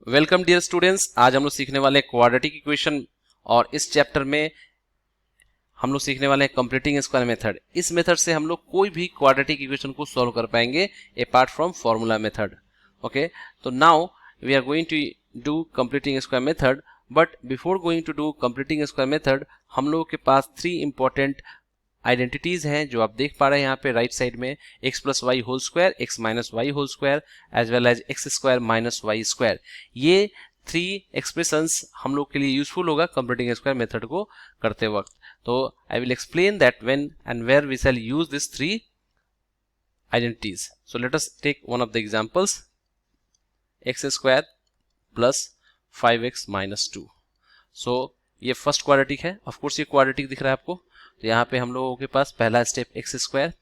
Welcome dear students. आज हम लोग सीखने वाले हैं क्वाड्रेटिक इक्वेशन और इस चैप्टर में हम लोग सीखने वाले हैं कंप्लीटिंग स्क्वायर मेथड। इस मेथड से हम लोग कोई भी क्वाड्रेटिक इक्वेशन को सॉल्व कर पाएंगे apart from formula method. Okay, तो now we are going to do completing square method, but before going to do completing square method हम लोगों के पास 3 इंपॉर्टेंट आइडेंटिटीज हैं जो आप देख पा रहे हैं यहाँ पे राइट साइड में, x plus y whole square, x minus y whole square, as well as x square minus y square. ये 3 एक्सप्रेशंस हम लोग के लिए यूजफुल होगा कंप्लीटिंग स्क्वायर मेथड को करते वक्त। तो I will explain that when and where we shall use this 3 identities. So let us take one of the examples, x square plus 5x minus 2. So ये फर्स्ट क्वाड्रेटिक है, of course ये quadratic दिख रहा है आपको। तो यहाँ पे हम लोगों के पास पहला स्टेप एक्स स्क्वायर,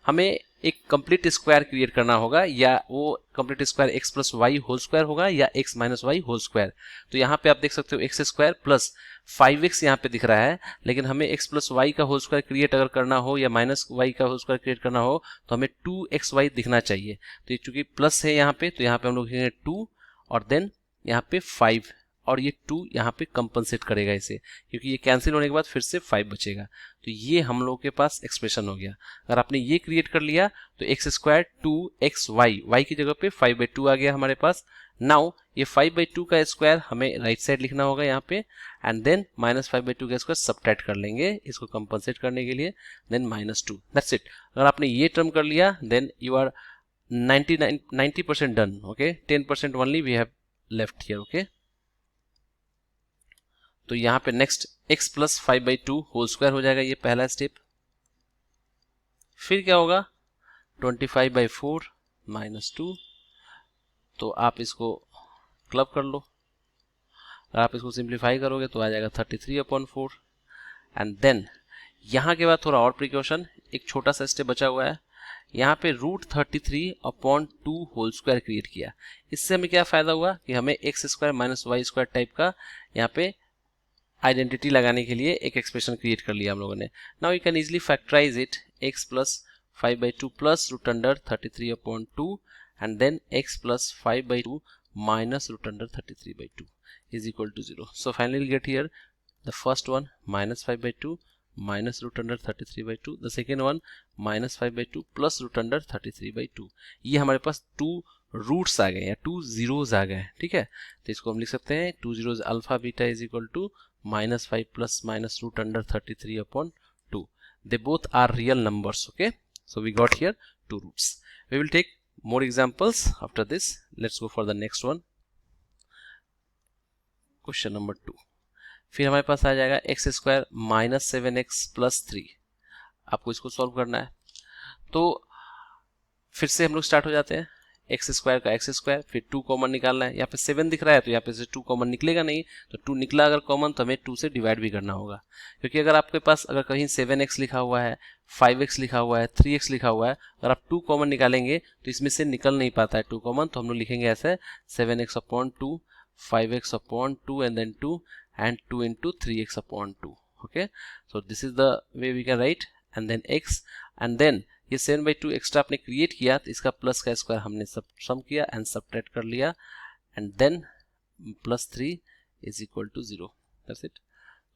हमें एक कंप्लीट स्क्वायर क्रिएट करना होगा, या वो complete square x plus y whole square होगा या x minus y whole square. तो यहाँ पे आप देख सकते हो एक्स स्क्वायर प्लस 5x यहाँ पे दिख रहा है, लेकिन हमें x प्लस वाई का होल स्क्वायर क्रिएट अगर करना हो या माइनस वाई का होल स्क्वायर क्रिएट करना हो तो हमें 2xy दिखना चाहिए। तो चूंकि प्लस है यहाँ पे, तो यहाँ पे हम लोग लिखेंगे 2 और देन यहाँ पे 5, और ये 2 यहाँ पे कंपनसेट करेगा इसे, क्योंकि ये कैंसिल होने के बाद फिर से 5 बचेगा। तो ये हम लोग के पास एक्सप्रेशन हो गया। अगर आपने ये क्रिएट कर लिया तो एक्स स्क्वायर 2xy, वाई की जगह पे 5/2 आ गया हमारे पास। नाउ ये 5/2 का स्क्वायर हमें राइट साइड लिखना होगा यहाँ पे, एंड देन माइनस 5/2 का स्क्वायर सबट्रैक्ट कर लेंगे इसको कंपनसेट करने के लिए, देन -2। That's it. अगर आपने ये टर्म कर लिया then you are 90% done. Okay, 10% only we have left here. Okay, तो यहाँ पे next x plus 5/2 whole square हो जाएगा, ये पहला स्टेप। फिर क्या होगा 25/4 माइनस 2, तो आप इसको क्लब कर लो। अगर आप इसको सिंप्लीफाई करोगे तो आ जाएगा 33/4। एंड देन यहाँ के बाद थोड़ा और प्रिकॉशन, एक छोटा सा स्टेप बचा हुआ है। यहाँ पे √33/2 होल स्क्वायर क्रिएट किया। इससे हमें क्या फायदा हुआ कि हमें x square minus y square type का यहाँ पे आइडेंटिटी लगाने के लिए एक एक्सप्रेशन क्रिएट कर लिया हम लोगों ने। Now you can easily factorise it, x plus 5/2 plus √33/2 and then x plus 5/2 minus √33/2 is equal to 0. So finally we'll get here the first one minus 5/2 minus √33/2, the second one minus 5/2 plus √33/2। ये हमारे पास 2 roots आ गए या 2 zeros आ गए। ठीक है, तो इसको हम लिख सकते हैं 2 zeros alpha beta is equal to -5 plus minus √33/2. They both are real numbers. Okay, so we got here 2 roots. We will take more examples after this. Let's go for the next one. Question number 2. फिर हमारे पास आ जाएगा x square minus 7x plus 3। आपको इसको solve करना है, तो फिर से हम लोग स्टार्ट हो जाते हैं। एक्स स्क्वायर का एक्स स्क्वायर, फिर 2 कॉमन निकालना है। यहाँ पे 7 दिख रहा है तो यहाँ पे से 2 कॉमन निकलेगा नहीं, तो 2 निकला अगर कॉमन तो हमें 2 से डिवाइड भी करना होगा, क्योंकि अगर आपके पास अगर कहीं 7x लिखा हुआ है, 5x लिखा हुआ है, 3x लिखा हुआ है, अगर आप 2 कॉमन निकालेंगे तो इसमें से निकल नहीं पाता है 2 कॉमन, तो हम लोग लिखेंगे ऐसे 7x/2, 5x/2 and then 2 and 2 into 3x/2. Okay, so this is the way we can write, and then x, and then ये 7/2 एक्स्ट्रा आपने क्रिएट किया तो इसका प्लस का स्क्वायर हमने सब सम किया एंड सबट्रैक्ट कर लिया, and then +3 is equal to 0। That's it.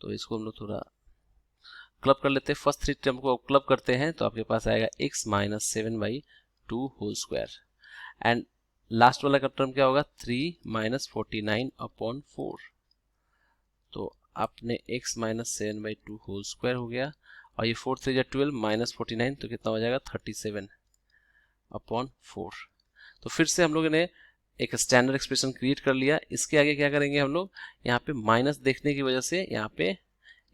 तो इसको हम लोग थोड़ा क्लब कर लेते हैं। फर्स्ट 3 टर्म को क्लब करते हैं तो आपके पास आएगा x minus 7/2 whole square, and last वाला का टर्म क्या होगा 3 माइनस 49/4। तो आपने x माइनस 7/2 होल स्क्वायर हो गया, और ये 4 3 12 माइनस 49, तो कितना हो जाएगा 37/4। तो फिर से हम लोगों ने एक स्टैंडर्ड एक्सप्रेशन क्रिएट कर लिया। इसके आगे क्या करेंगे हम लोग, यहाँ पे माइनस देखने की वजह से यहाँ पे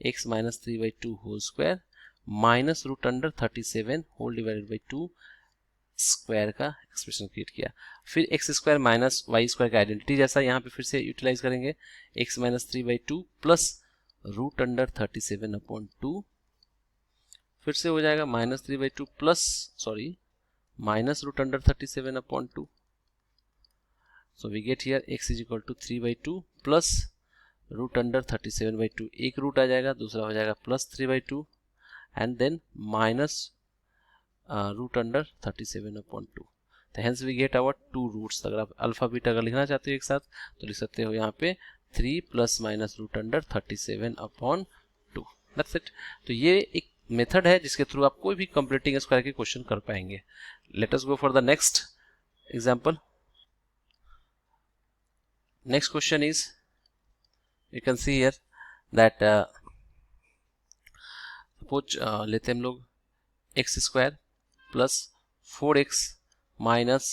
x minus 3/2 whole square minus √37 whole divided by 2 square का एक्सप्रेशन क्रिएट किया। फिर x square minus y square का आइडेंटिटी जैसा यहाँ पे फिर से यूटिलाइज करेंगे, x माइनस 3/2 प्लस √37/2, फिर से हो जाएगा -3/2 plus minus √37/2। So we get here x is equal to 3/2 plus √37/2, एक रूट आ जाएगा, दूसरा हो जाएगा +3/2 एंड देन माइनस √37/2। तो hence we get our 2 roots. अगर आप अल्फा बीटा अगर लिखना चाहते हो एक साथ तो लिख सकते हो यहाँ पे 3 plus minus root under 37 upon 2। That's it. तो ये एक मेथड है जिसके थ्रू आप कोई भी कंप्लीटिंग स्क्वायर के क्वेश्चन कर पाएंगे। Let us go for the next example. Next question is you can see here that suppose लेते हैं हम लोग x square plus 4x minus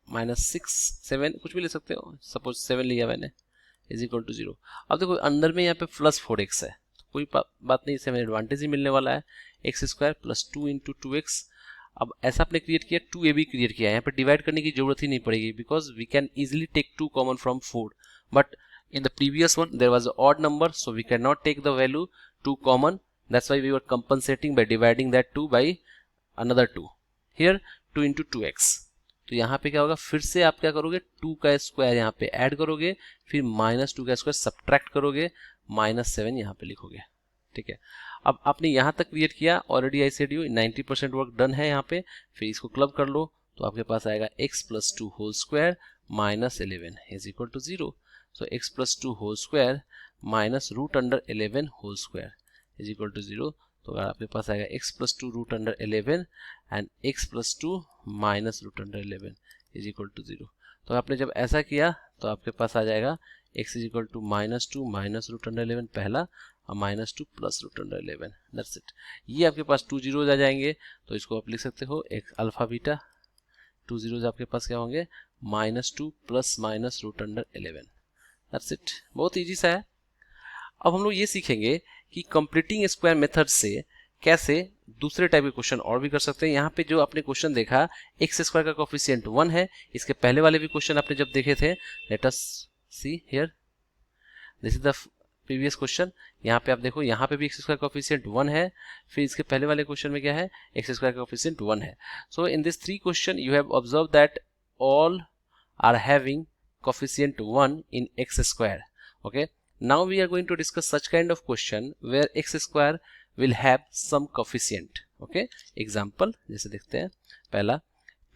minus 6 7 कुछ भी ले सकते हो, सपोज 7 लिया मैंने, इज इक्वल टू 0। अब देखो अंदर में यहाँ पे प्लस 4x है, तो कोई बात नहीं, इससे हमें एडवांटेज ही मिलने वाला है। X square plus 2 into 2x। अब ऐसा आपने क्रिएट किया, 2ab क्रिएट किया है, यहाँ पे डिवाइड करने की जरूरत ही नहीं पड़ेगी because we can easily take 2 common from 4, but in the previous one there was an odd number, so we cannot take the value 2 common. That's why we were compensating by dividing that 2 by another 2. Here 2 into 2x. तो यहाँ पे क्या होगा, फिर से आप क्या करोगे, 2 का स्क्वायर यहाँ पे ऐड करोगे, फिर माइनस 2 का स्क्वायर सब्ट्रैक्ट करोगे, माइनस 7 यहाँ पे लिखोगे। ठीक है, अब आपने यहाँ तक क्रिएट किया, already I said you 90% work done है यहाँ पे। फिर इसको क्लब कर लो तो आपके पास आएगा x plus 2 whole square minus 11 is equal to 0। So x plus 2 whole square minus root under 11 whole square is equal to 0। तो अगर आपके पास आएगा x plus 2 root under 11 and x plus 2 minus root under 11 is equal to 0। तो आपने जब ऐसा किया तो आपके पास आ जाएगा x is equal to minus 2 minus root under 11 पहला और minus 2 plus root under 11। That's it। ये आपके पास 2 zeros आ जाएंगे, तो इसको आप लिख सकते हो x अल्फा बीटा, 2 zeros आपके पास क्या होंगे, minus 2 plus minus root under 11। That's it। बहुत इजी सा है। अब हम लोग ये सीखेंगे कि कंप्लीटिंग स्क्वायर मेथड से कैसे दूसरे टाइप के क्वेश्चन और भी कर सकते हैं। यहाँ पे जो आपने क्वेश्चन देखा एक्स स्क्वायर का कोफिशिएंट 1 है, इसके पहले वाले भी क्वेश्चन आपने जब देखे थे, let us see here, this is the previous question. यहाँ पे आप देखो, यहाँ पे भी एक्स स्क्वायर का कोफिशिएंट 1 है, फिर इसके पहले वाले क्वेश्चन में क्या है, एक्स स्क्वायर का कोफिशिएंट 1 है। So in this 3 question you have observe that all are having coefficient 1 in x square। Okay, now we are going to discuss such kind of question where x square will have some coefficient। Okay, example जैसे देखते हैं, पहला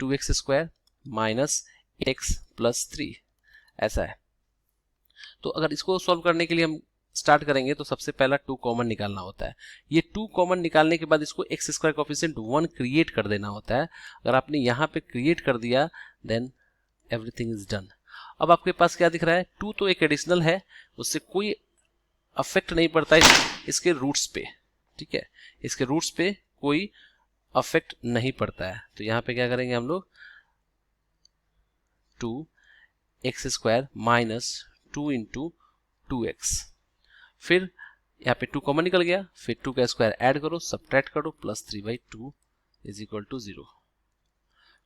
2x square minus x plus 3 ऐसा है। तो अगर इसको solve करने के लिए हम स्टार्ट करेंगे तो सबसे पहला 2 कॉमन निकालना होता है। ये 2 कॉमन निकालने के बाद इसको x स्क्वायर कोफिशिएंट 1 क्रिएट कर देना होता है। अगर आपने यहाँ पे क्रिएट कर दिया देन एवरीथिंग इज डन। अब आपके पास क्या दिख रहा है, 2 तो एक एडिशनल है, उससे कोई अफेक्ट नहीं पड़ता है इसके रूट्स पे। ठीक है, इसके रूट्स पे कोई अफेक्ट नहीं पड़ता है। तो यहाँ पे क्या करेंगे हम लोग, 2x square minus 2 into 2x, फिर यहाँ पे 2 कॉमन निकल गया, फिर 2 का स्क्वायर ऐड करो, सब्ट्रैक्ट करो, प्लस 3/2 इज इक्वल टू 0।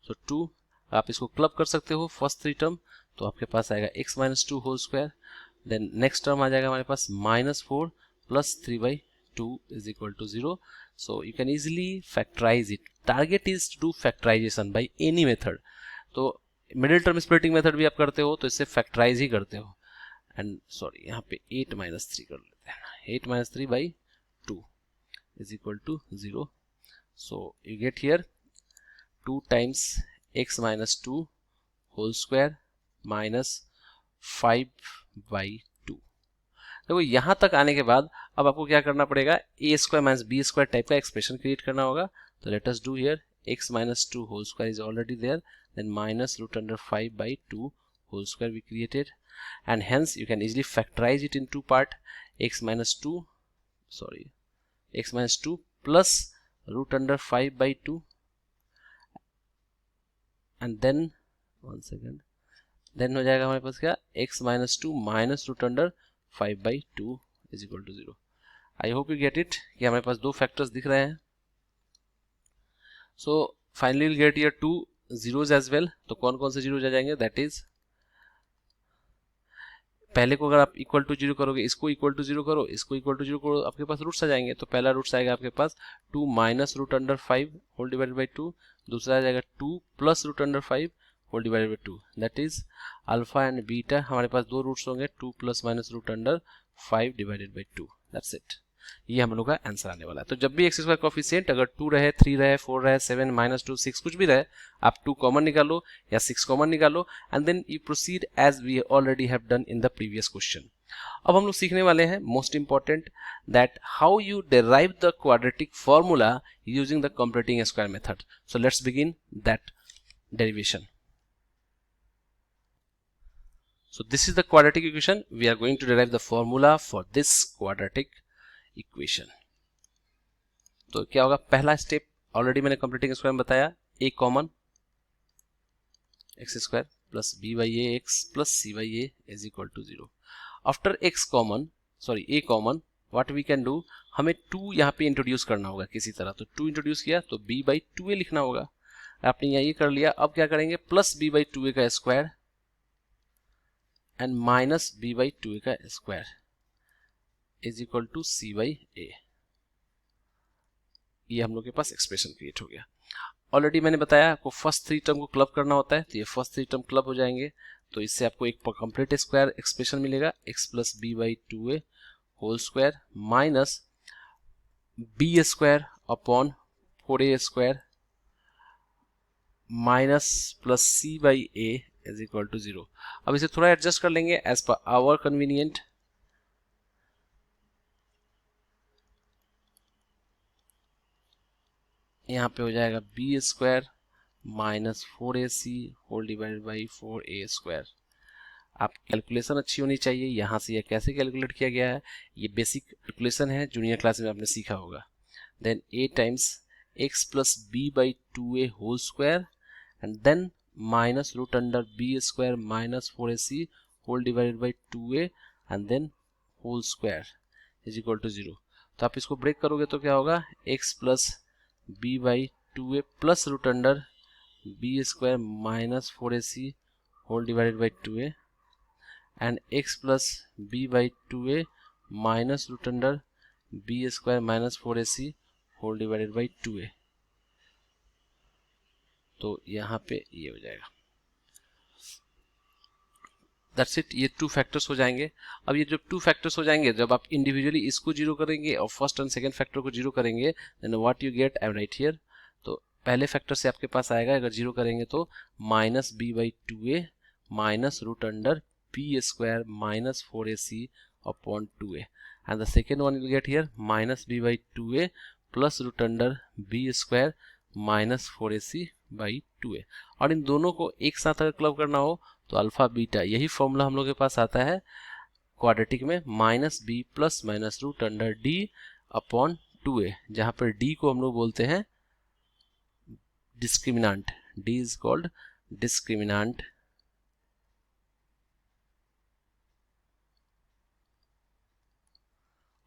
सो 2 आप इसको क्लब कर सकते हो फर्स्ट 3 टर्म, तो आपके पास आएगा x minus 2 whole square, then next term आ जाएगा हमारे पास minus 4 plus 3/2 is equal to 0। So you can easily factorise it. Target is to do factorization by any method. तो मिडिल टर्म स्प्लिटिंग मेथड भी आप करते हो तो इससे फैक्टराइज ही करते हो। एंड सॉरी, यहाँ पे 8 माइनस 3 कर लेते हैं, 8 minus 3/2 is equal to 0। So you get here 2 times x minus 2 whole square minus 5/2। देखो यहाँ तक आने के बाद अब आपको क्या करना पड़ेगा, a square minus b square type का एक्सप्रेशन क्रिएट करना होगा। तो let us do here, x minus 2 whole square is already there, then minus root under 5/2 whole square we created, and hence you can easily factorise it in 2 part, x minus 2 plus root under 5/2 and then one second, then हो जाएगा हमारे पास क्या, x minus 2 minus root under 5/2 is equal to 0। I hope you get it कि हमारे पास 2 factors दिख रहे हैं। So finally will get here 2 zeros as well. तो कौन कौन से जीरोज आ जाएंगे, दैट इज पहले को अगर आप इक्वल टू 0 करोगे, इसको इक्वल टू 0 करो, इसको इक्वल टू 0 करो, आपके पास रूट्स आ जाएंगे। तो पहला रूट्स आएगा आपके पास 2 minus root under 5 whole divided by 2, दूसरा आ जाएगा 2 plus root under 5 whole divided by 2, that is alpha and beta. हमारे पास 2 रूट्स होंगे, 2 plus minus root under 5 divided by 2, that's it. ये हम लोग का आंसर आने वाला है। तो जब भी एक्स स्क्वायर कोफिशिएंट अगर 2 रहे, 3 रहे, 4 रहे, 7 -2 6 कुछ भी रहे, आप 2 कॉमन निकालो या 6 कॉमन निकालो and then you proceed as we already have done in the previous question. अब हम लोग सीखने वाले हैं most important that how you derive the quadratic formula using the completing square method. So let's begin that derivation. So this is the quadratic equation. We are going to derive the formula for this quadratic equation. तो क्या होगा, पहला step already मैंने completing square में बताया, a common x square plus b by a x plus c by a is equal to 0। After x common sorry a common what we can do, हमें 2 यहाँ पे इंट्रोड्यूस करना होगा किसी तरह। तो 2 इंट्रोड्यूस किया तो b बाई 2a लिखना होगा। आपने यहाँ ये कर लिया। अब क्या करेंगे, प्लस b बाई 2a का square and minus b by 2a का square is equal to c by a। ये हम लोग के पास एक्सप्रेशन क्रिएट हो गया। ऑलरेडी मैंने बताया आपको फर्स्ट 3 टर्म को क्लब करना होता है, तो ये फर्स्ट 3 टर्म क्लब हो जाएंगे। तो इससे आपको एक कंप्लीट स्क्वायर एक्सप्रेशन मिलेगा, x plus b by 2a whole square minus b square upon 4a square minus plus c by a is equal to 0। अब इसे थोड़ा एडजस्ट कर लेंगे एज पर आवर कन्वीनियंट। यहाँ पे हो जाएगा b square minus 4ac whole divided by 4a square. आप कैलकुलेशन अच्छी होनी चाहिए। यहाँ से यह कैसे कैलकुलेट किया गया है, ये बेसिक कैलकुलेशन है, जूनियर क्लास में आपने सीखा होगा। Then a times x plus b by 2a whole square and then minus root under b square minus 4ac whole divided by 2a and then whole square is equal to 0। तो आप इसको break करोगे तो क्या होगा, x plus b by 2a plus root under b square minus 4ac whole divided by 2a and x plus b by 2a minus root under b square minus 4ac whole divided by 2a। तो यहाँ पे ये हो जाएगा, that's it. ये 2 factors हो जाएंगे। अब ये जब 2 फैक्टर्स हो जाएंगे, जब आप इंडिविजुअली इसको 0 करेंगे और फर्स्ट एंड सेकंड फैक्टर को 0 करेंगे, then what you get, I am right here. तो पहले फैक्टर से आपके पास आएगा, अगर 0 करेंगे तो minus b by 2a minus root under b square minus 4ac upon 2a and the second one you get here minus b by 2a plus root under b square minus 4ac by 2a। और इन दोनों को एक साथ अगर club करना हो तो alpha beta, यही फॉर्मूला हम लोग के पास आता है क्वाड्रेटिक में, minus b plus minus root under d upon 2a, जहां पर d को हम लोग बोलते हैं discriminant. d is called discriminant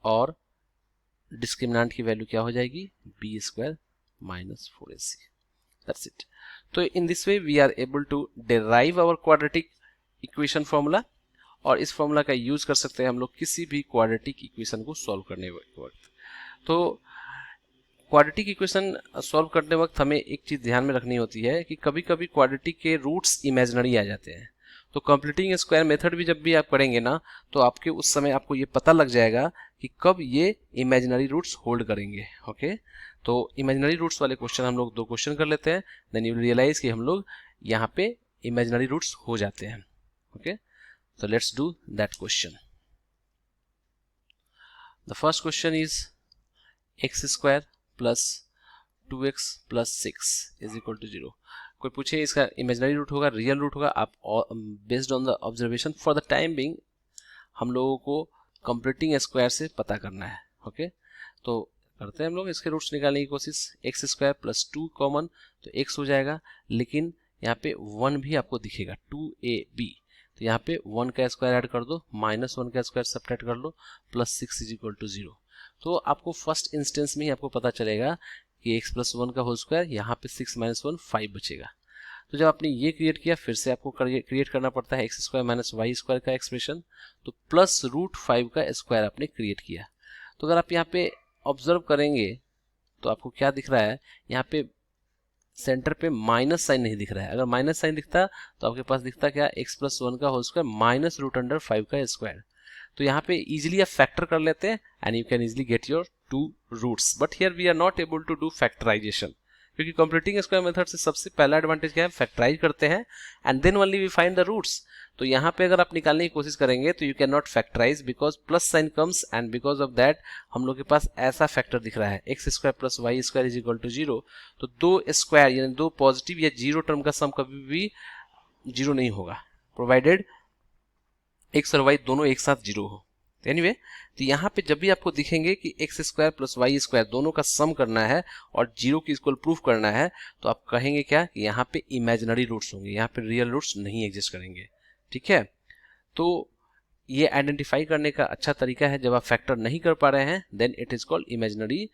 और डिस्क्रिमिनांट की वैल्यू क्या हो जाएगी, b square minus 4ac। That's it. तो in this way we are able to derive our quadratic equation formula और इस फॉर्मूला का यूज कर सकते हैं हम लोग किसी भी क्वाड्रेटिक इक्वेशन को सॉल्व करने वक्त। तो क्वाड्रेटिक इक्वेशन सॉल्व करने वक्त हमें एक चीज ध्यान में रखनी होती है कि कभी कभी क्वाड्रेटिक के रूट्स इमेजिनरी आ जाते हैं। तो कंप्लीटिंग स्क्वायर मेथड भी जब भी आप पढ़ेंगे ना, तो आपके उस समय आपको ये पता लग जाएगा कि कब ये इमेजिनरी रूट्स होल्ड करेंगे। ओके, तो इमेजिनरी रूट्स वाले क्वेश्चन हम लोग 2 क्वेश्चन कर लेते हैं, देन यू विल रियलाइज कि हम लोग यहाँ पे इमेजिनरी रूट्स हो जाते हैं। Okay, so let's do that question. The first question is x square plus 2x plus 6 is equal to 0। कोई पूछे इसका इमेजिनरी रूट होगा, रियल रूट होगा, आप based on the observation for the time being हम लोगों को कंप्लीटिंग स्क्वायर से पता करना है। ओके, तो करते हैं हम लोग इसके रूट्स निकालने की कोशिश। एक्स स्क्वायर प्लस 2 कॉमन तो x हो जाएगा, लेकिन यहाँ पे 1 भी आपको दिखेगा 2ab, तो यहाँ पे 1 का स्क्वायर ऐड कर दो, माइनस 1 का स्क्वायर सब्ट्रैक्ट कर लो, प्लस 6 इज इक्वल टू 0। तो आपको फर्स्ट इंस्टेंस में ही आपको पता चलेगा कि x प्लस 1 का होल स्क्वायर, यहाँ पे 6 माइनस 1 5 बचेगा। तो जब आपने ये क्रिएट किया, फिर से आपको क्रिएट करना पड़ता है x square minus y square का एक्सप्रेशन। तो प्लस रूट 5 का स्क्वायर आपने क्रिएट किया। तो अगर आप यहाँ पे ऑब्जर्व करेंगे तो आपको क्या दिख रहा है, यहाँ पे सेंटर पे माइनस साइन नहीं दिख रहा है। अगर माइनस साइन दिखता तो आपके पास दिखता क्या, एक्स प्लस 1 का whole square minus root under 5 का स्क्वायर। तो यहाँ पे इजीली आप फैक्टर कर लेते हैं and you can easily get your 2 roots. But here we are not able to do factorisation, क्योंकि कंप्लीटिंग स्क्वायर मेथड से सबसे पहला एडवांटेज क्या है, फैक्टराइज करते हैं and then only we find the roots. तो यहाँ पे अगर आप निकालने की कोशिश करेंगे तो you can not factorise because plus sign comes and because of that हम लोग के पास ऐसा फैक्टर दिख रहा है x square plus y square is equal to 0। तो दो स्क्वायर यानी दो पॉजिटिव या जीरो टर्म का सम कभी भी जीरो नहीं होगा प्रोवाइडेड एक्स और वाई दोनों एक साथ जीरो हो। एनीवे तो यहाँ पे जब भी आपको दिखेंगे कि x square plus y square दोनों का सम करना है और जीरो की इक्वल प्रूफ करना है तो आप कहेंगे क्या कि यहाँ पे इमेजिनरी रूट्स होंगे, यहाँ पे रियल रूट्स नहीं एग्जिस्ट करेंगे। ठीक है, तो ये आइडेंटिफाई करने का अच्छा तरीका है, जब आप फैक्टर नहीं कर पा रहे हैं then it is called imaginary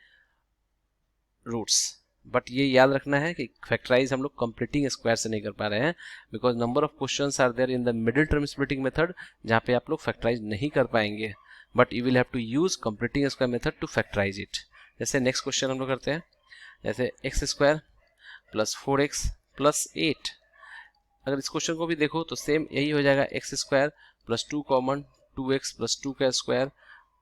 roots. But ये याद रखना है कि फैक्टराइज हम लोग कंप्लीटिंग स्क्वायर से नहीं कर पा रहे हैं because number of questions are there in the middle term splitting method जहाँ पे आप लोग फैक्टराइज नहीं कर पाएंगे, but you will have to use completing square method to factorise it. जैसे नेक्स्ट क्वेश्चन हम लोग करते हैं, जैसे x square plus 4x plus 8। अगर इस क्वेश्चन को भी देखो तो सेम यही हो जाएगा, x square plus 2 common 2x plus 2 का स्क्वायर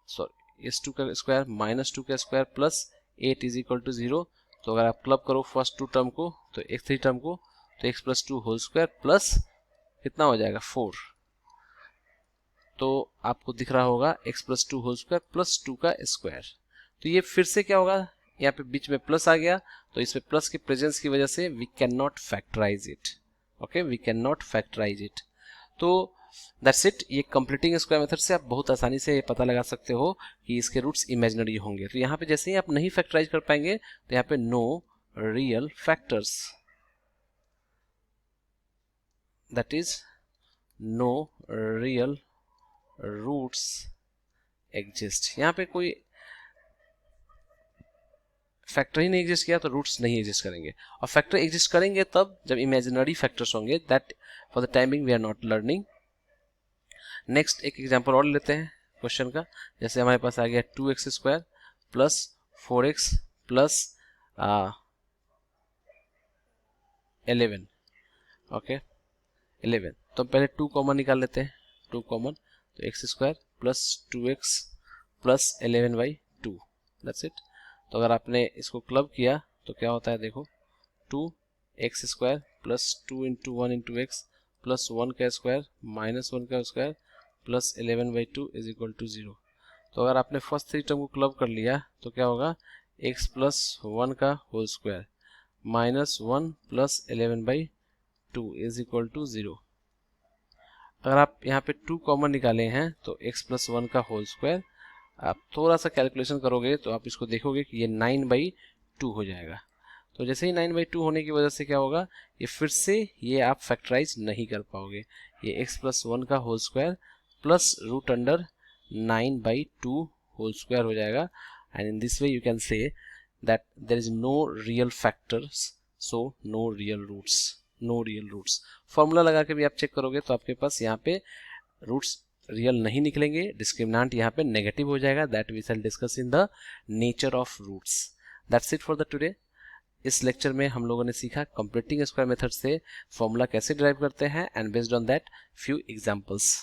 सॉरी इस 2 का स्क्वायर माइनस 2 का square plus 8 is equal to 0। तो अगर आप क्लब करो फर्स्ट 2 टर्म को तो x 3 टर्म को तो x plus 2 whole square plus कितना हो जाएगा 4। तो आपको दिख रहा होगा x plus 2 whole square plus 2 का स्क्वायर। तो ये फिर से क्या होगा, यहाँ पे बीच में प्लस आ गया तो इसमें प्लस के प्रेजेंस की वजह से we can not factorise it. Okay, we can not factorise it. तो दैट्स इट। ये कंप्लीटिंग स्क्वायर मेथड से आप बहुत आसानी से ये पता लगा सकते हो कि इसके रूट्स इमेजिनरी होंगे। तो यहाँ पे जैसे ही आप नहीं फैक्टराइज कर पाएंगे तो यहाँ पे no real factors, that is no real roots exist. यहाँ पे कोई फैक्टर ही नहीं एग्जिस्ट किया तो रूट्स नहीं एग्जिस्ट करेंगे, और फैक्टर एग्जिस्ट करेंगे तब जब इमेजिनरी फैक्टर्स होंगे। That for the timing we are not learning. Next एक एग्जांपल और लेते हैं क्वेश्चन का, जैसे हमारे पास आ गया 2x square plus 4x plus 11। Okay 11, तो पहले 2 कॉमन निकाल लेते हैं, 2 कॉमन तो x square plus 2x plus 11/2 that's it. तो अगर आपने इसको क्लब किया तो क्या होता है देखो, 2x square plus 2 into 1 into x plus 1 का स्क्वायर माइनस 1 का square plus 11/2 is equal to 0। तो अगर आपने फर्स्ट 3 टर्म को क्लब कर लिया तो क्या होगा, x प्लस 1 का whole square minus 1 plus 11/2 is equal to 0। अगर आप यहाँ पे 2 कॉमन निकाले हैं तो x प्लस 1 का होल स्क्वायर, आप थोड़ा सा कैलकुलेशन करोगे तो आप इसको देखोगे कि ये 9/2 हो जाएगा। तो जैसे ही 9/2 होने की वजह से क्या होगा, ये फिर से ये आप फैक्टराइज नहीं कर पाओगे। ये x प्लस 1 का whole square plus root under 9/2 whole square हो जाएगा। And in this way you can say that there is no real factors, so no real roots, no real roots. Formula लगा के भी आप चेक करोगे तो आपके पास यहाँ पे रूट्स रियल नहीं निकलेंगे, डिस्क्रिमिनेंट यहाँ पे नेगेटिव हो जाएगा। That we shall discuss in the nature of roots. That's it for the today. इस लेक्चर में हम लोगों ने सीखा कंप्लीटिंग स्क्वायर मेथड से फॉर्मूला कैसे डिराइव करते हैं and based on that few examples.